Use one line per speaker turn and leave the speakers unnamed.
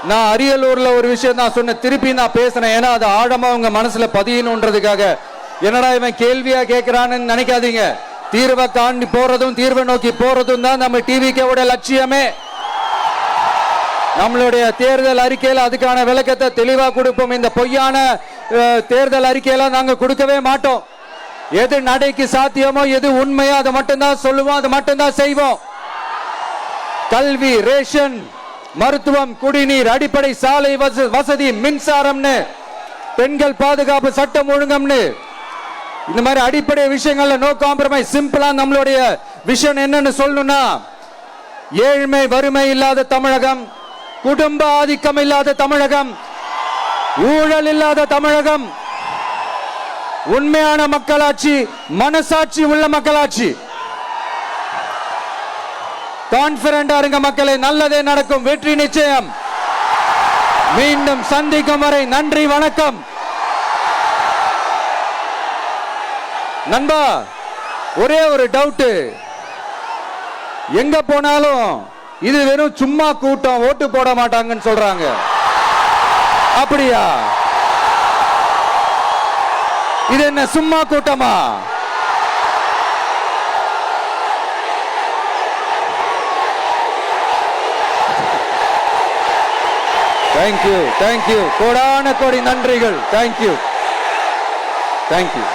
நான் அரியலூர்ல ஒரு விஷயம் தான் சொன்னேன், திருப்பி நான் பேசுறேன். ஏன்னா அது ஆழமா உங்க மனசுல பதியணுன்றதுக்காக. என்னடா இவன் கேள்வியா கேட்கிறான்னு நினைக்காதீங்க. தீர்வை காண்டி போறதும் தீர்வை நோக்கி போறதும் தான் நம்ம டிவிக்கோட லட்சியமே. நம்மளுடைய தேர்தல் அறிக்கையில அதுக்கான விளக்கத்தை தெளிவா கொடுப்போம். இந்த பொய்யான தேர்தல் அறிக்கையில நாங்க கொடுக்கவே மாட்டோம். எது நடைக்கு சாத்தியமோ எது உண்மையோ அதை மட்டும்தான் சொல்லுவோம், அதை மட்டும்தான் செய்வோம். கல்வி, ரேஷன், மருத்துவம், குடிநீர், அடிப்படை சாலை வசதி, மின்சாரம்னு, பெண்கள் பாதுகாப்பு, சட்டம் ஒழுங்கம்னு, இந்த மாதிரி அடிப்படை விஷயங்கள்ல நோ காம்ப்ரமைஸ். சிம்பிளா நம்மளுடைய விஷன் என்னன்னு சொல்லணும்னா, ஏழ்மை வறுமை இல்லாத தமிழகம், குடும்ப ஆதிக்கம் இல்லாத தமிழகம், ஊழல் இல்லாத தமிழகம், உண்மையான மக்களாட்சி, மனசாட்சி உள்ள மக்களாட்சி. கான்பிடண்டா இருங்க மக்களே, நல்லதே நடக்கும், வெற்றி நிச்சயம். மீண்டும் சந்திக்கும் வரை நன்றி, வணக்கம். நண்பா, ஒரே ஒரு டவுட், எங்க போனாலும் இது வெறும் சும்மா கூட்டம், ஓட்டு போட மாட்டாங்கன்னு சொல்றாங்க. அப்படியா? இது என்ன சும்மா கூட்டமா? தேங்க்யூ, தேங்க்யூ, கோடான கோடி நன்றிகள். Thank you, thank you.